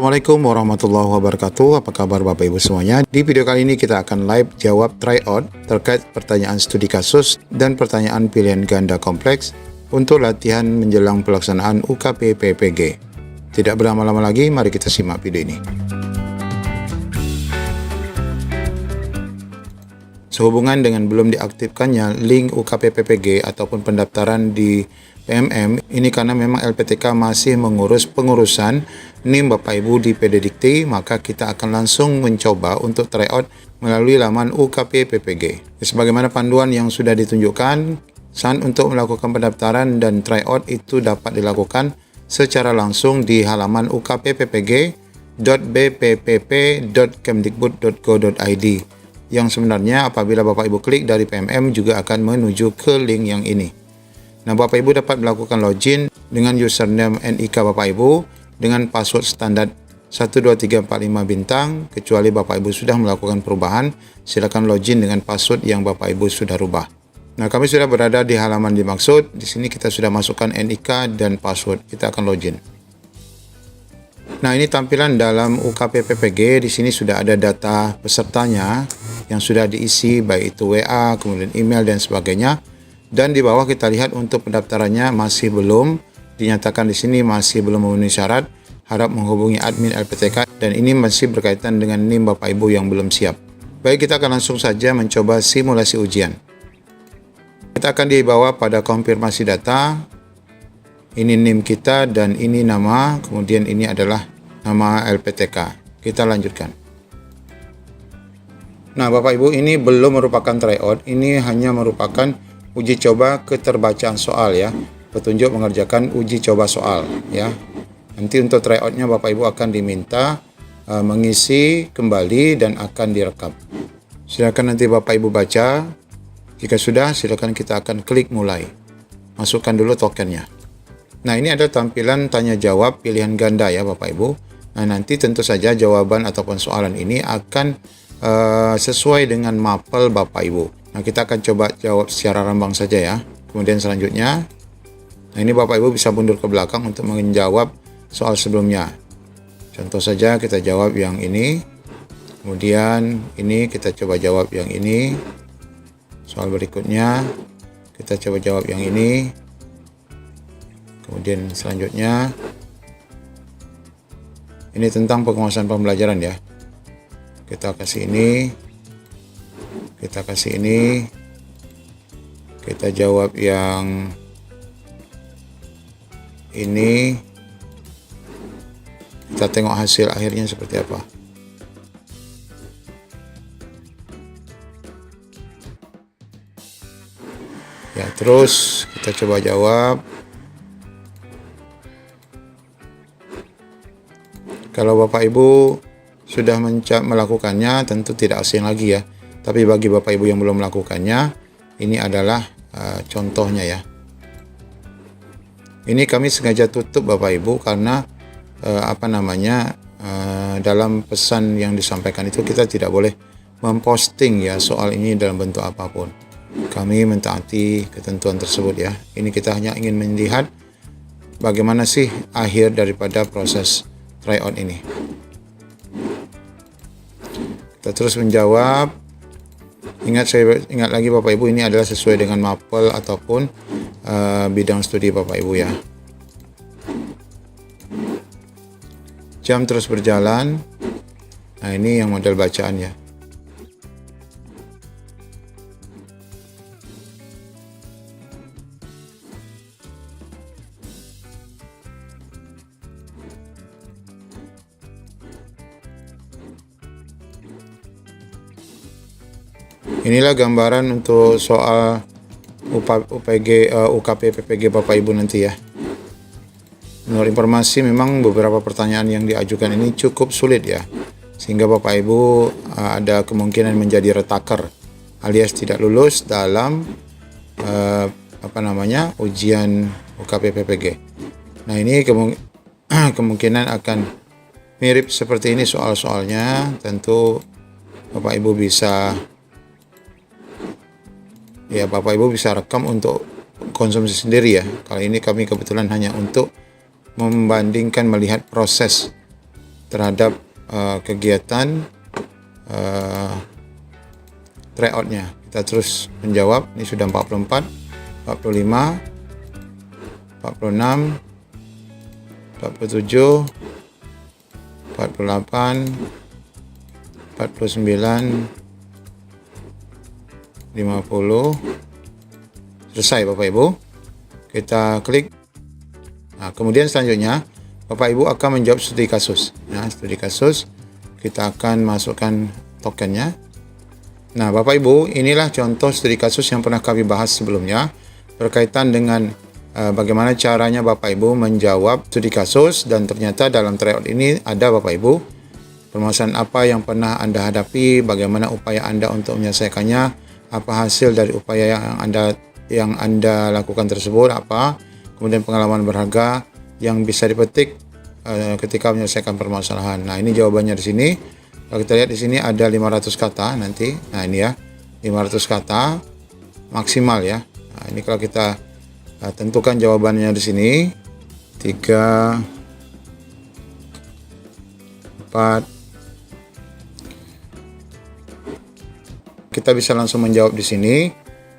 Assalamualaikum warahmatullahi wabarakatuh. Apa kabar Bapak Ibu semuanya? Di video kali ini kita akan live jawab tryout terkait pertanyaan studi kasus dan pertanyaan pilihan ganda kompleks untuk latihan menjelang pelaksanaan UKP PPG. Tidak berlama-lama lagi, mari kita simak video ini. Sehubungan dengan belum diaktifkannya link UKP PPG ataupun pendaftaran di PMM, ini karena memang LPTK masih mengurus pengurusan NIM Bapak Ibu di PD Dikti, maka kita akan langsung mencoba untuk tryout melalui laman UKP PPG. Sebagaimana panduan yang sudah ditunjukkan, saat untuk melakukan pendaftaran dan tryout itu dapat dilakukan secara langsung di halaman ukppg.bppp.kemdikbud.go.id. Yang sebenarnya apabila Bapak Ibu klik dari PMM juga akan menuju ke link yang ini. Nah, Bapak Ibu dapat melakukan login dengan username NIK Bapak Ibu dengan password standar 12345 bintang, kecuali Bapak Ibu sudah melakukan perubahan, silakan login dengan password yang Bapak Ibu sudah rubah. Nah, kami sudah berada di halaman dimaksud. Di sini kita sudah masukkan NIK dan password. Kita akan login. Nah, ini tampilan dalam UKP PPG. Di sini sudah ada data pesertanya yang sudah diisi, baik itu WA, kemudian email dan sebagainya. Dan di bawah kita lihat untuk pendaftarannya masih belum dinyatakan di sini masih belum memenuhi syarat. Harap menghubungi admin LPTK dan ini masih berkaitan dengan NIM Bapak Ibu yang belum siap. Baik, kita akan langsung saja mencoba simulasi ujian. Kita akan dibawa pada konfirmasi data. Ini NIM kita dan ini nama, kemudian ini adalah nama LPTK. Kita lanjutkan. Nah, Bapak Ibu, ini belum merupakan tryout, ini hanya merupakan uji coba keterbacaan soal ya. Petunjuk mengerjakan uji coba soal ya. Nanti untuk tryoutnya Bapak Ibu akan diminta mengisi kembali dan akan direkam. Silakan nanti Bapak Ibu baca. Jika sudah, silakan kita akan klik mulai. Masukkan dulu tokennya. Nah, ini ada tampilan tanya jawab pilihan ganda ya Bapak Ibu. Nah, nanti tentu saja jawaban ataupun soalan ini akan sesuai dengan mapel Bapak Ibu. Nah, kita akan coba jawab secara rambang saja ya. Kemudian selanjutnya, nah ini Bapak Ibu bisa mundur ke belakang untuk menjawab soal sebelumnya. Contoh saja kita jawab yang ini. Kemudian ini kita coba jawab yang ini. Soal berikutnya kita coba jawab yang ini. Kemudian selanjutnya ini tentang penguasaan pembelajaran ya. Kita kasih ini, kita kasih ini, kita jawab yang ini, kita tengok hasil akhirnya seperti apa. Ya, terus kita coba jawab. Kalau Bapak Ibu sudah melakukannya, tentu tidak asing lagi ya. Tapi bagi Bapak Ibu yang belum melakukannya, ini adalah contohnya ya. Ini kami sengaja tutup Bapak Ibu karena dalam pesan yang disampaikan itu kita tidak boleh memposting ya soal ini dalam bentuk apapun. Kami mentaati ketentuan tersebut ya. Ini kita hanya ingin melihat bagaimana sih akhir daripada proses tryout ini. Kita terus menjawab. Ingat lagi Bapak Ibu, ini adalah sesuai dengan mapel ataupun bidang studi Bapak Ibu ya. Jam terus berjalan. Nah, ini yang model bacaan ya. Inilah gambaran untuk soal UKP PPG Bapak Ibu nanti ya. Menurut informasi memang beberapa pertanyaan yang diajukan ini cukup sulit ya. Sehingga Bapak Ibu ada kemungkinan menjadi retaker alias tidak lulus dalam ujian UKP PPG. Nah, ini kemungkinan akan mirip seperti ini soal-soalnya. Tentu Bapak Ibu bisa rekam untuk konsumsi sendiri ya. Kali ini kami kebetulan hanya untuk membandingkan melihat proses terhadap kegiatan tryout-nya. Kita terus menjawab. Ini sudah 44, 45, 46, 47, 48, 49, 50. Selesai Bapak Ibu. Kita klik. Nah, kemudian selanjutnya Bapak Ibu akan menjawab studi kasus. Nah, studi kasus kita akan masukkan tokennya. Nah, Bapak Ibu, inilah contoh studi kasus yang pernah kami bahas sebelumnya berkaitan dengan bagaimana caranya Bapak Ibu menjawab studi kasus, dan ternyata dalam tryout ini ada Bapak Ibu permasalahan apa yang pernah Anda hadapi, bagaimana upaya Anda untuk menyelesaikannya, apa hasil dari upaya yang Anda lakukan tersebut, apa kemudian pengalaman berharga yang bisa dipetik ketika menyelesaikan permasalahan. Nah, ini jawabannya di sini. Kalau kita lihat di sini ada 500 kata nanti. Nah, ini ya, 500 kata maksimal ya. Nah, ini kalau kita tentukan jawabannya di sini 3, 4. Kita bisa langsung menjawab di sini.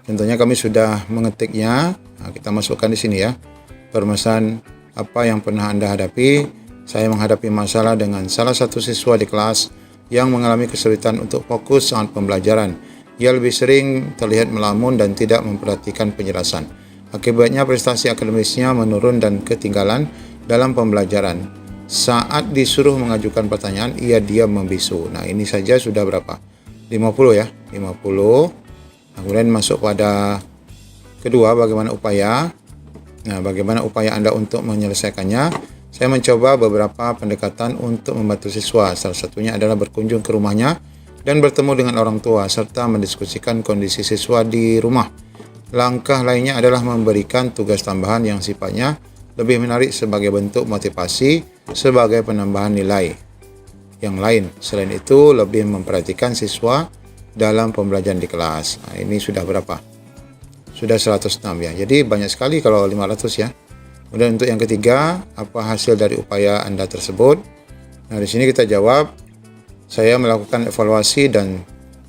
Tentunya kami sudah mengetiknya. Nah, kita masukkan di sini ya. Permasalahan apa yang pernah Anda hadapi? Saya menghadapi masalah dengan salah satu siswa di kelas yang mengalami kesulitan untuk fokus saat pembelajaran. Ia lebih sering terlihat melamun dan tidak memperhatikan penjelasan. Akibatnya prestasi akademisnya menurun dan ketinggalan dalam pembelajaran. Saat disuruh mengajukan pertanyaan, ia diam membisu. Nah, ini saja sudah berapa? 50 ya, 50. Kemudian masuk pada kedua, bagaimana upaya. Nah, bagaimana upaya Anda untuk menyelesaikannya? Saya mencoba beberapa pendekatan untuk membantu siswa. Salah satunya adalah berkunjung ke rumahnya dan bertemu dengan orang tua serta mendiskusikan kondisi siswa di rumah. Langkah lainnya adalah memberikan tugas tambahan yang sifatnya lebih menarik sebagai bentuk motivasi sebagai penambahan nilai. Yang lain selain itu lebih memperhatikan siswa dalam pembelajaran di kelas. Nah, ini sudah berapa? Sudah 106 ya. Jadi banyak sekali kalau 500 ya. Kemudian untuk yang ketiga, apa hasil dari upaya Anda tersebut? Nah, di sini kita jawab, saya melakukan evaluasi dan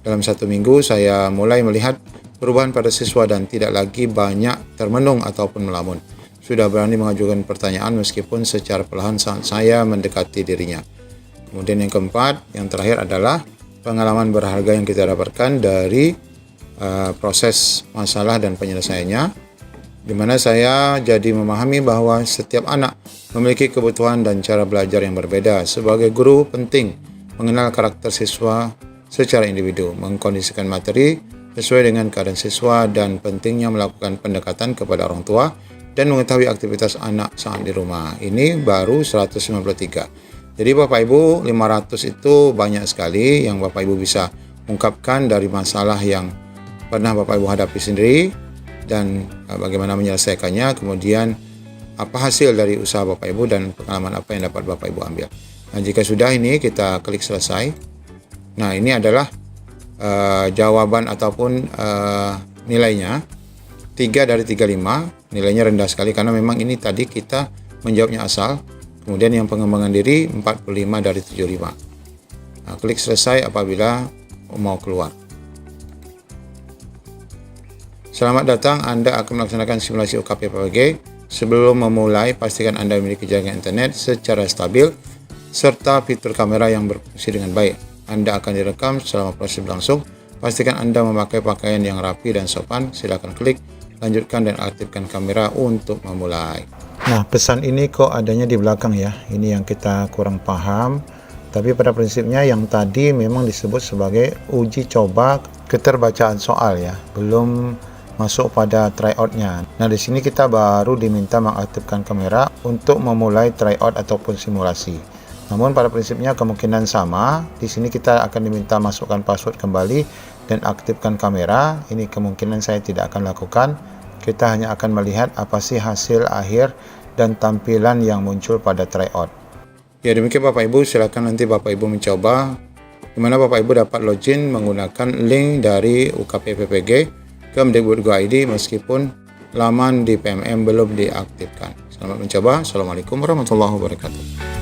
dalam 1 minggu saya mulai melihat perubahan pada siswa dan tidak lagi banyak termenung ataupun melamun. Sudah berani mengajukan pertanyaan meskipun secara perlahan saat saya mendekati dirinya. Kemudian yang keempat, yang terakhir adalah pengalaman berharga yang kita dapatkan dari proses masalah dan penyelesaiannya, di mana saya jadi memahami bahwa setiap anak memiliki kebutuhan dan cara belajar yang berbeda. Sebagai guru penting mengenal karakter siswa secara individu, mengkondisikan materi sesuai dengan keadaan siswa, dan pentingnya melakukan pendekatan kepada orang tua dan mengetahui aktivitas anak saat di rumah. Ini baru 193. Jadi Bapak Ibu, 500 itu banyak sekali yang Bapak Ibu bisa ungkapkan dari masalah yang pernah Bapak Ibu hadapi sendiri dan bagaimana menyelesaikannya, kemudian apa hasil dari usaha Bapak Ibu dan pengalaman apa yang dapat Bapak Ibu ambil. Nah, jika sudah ini kita klik selesai. Nah, ini adalah jawaban ataupun nilainya 3 dari 35. Nilainya rendah sekali karena memang ini tadi kita menjawabnya asal. Kemudian yang pengembangan diri 45 dari 75. Nah, klik selesai apabila mau keluar. Selamat datang, Anda akan melaksanakan simulasi UKP PPG. Sebelum memulai, pastikan Anda memiliki jaringan internet secara stabil serta fitur kamera yang berfungsi dengan baik. Anda akan direkam selama proses berlangsung. Pastikan Anda memakai pakaian yang rapi dan sopan. Silakan klik lanjutkan dan aktifkan kamera untuk memulai. Nah, pesan ini kok adanya di belakang ya. Ini yang kita kurang paham. Tapi pada prinsipnya yang tadi memang disebut sebagai uji coba keterbacaan soal ya. Belum masuk pada tryout-nya. Nah, di sini kita baru diminta mengaktifkan kamera untuk memulai tryout ataupun simulasi. Namun pada prinsipnya kemungkinan sama. Di sini kita akan diminta masukkan password kembali dan aktifkan kamera. Ini kemungkinan saya tidak akan lakukan. Kita hanya akan melihat apa sih hasil akhir dan tampilan yang muncul pada tryout. Ya, demikian Bapak Ibu, silakan nanti Bapak Ibu mencoba di mana Bapak Ibu dapat login menggunakan link dari UKP PPG ke Mendikbud.go.id meskipun laman di PMM belum diaktifkan. Selamat mencoba. Assalamualaikum warahmatullahi wabarakatuh.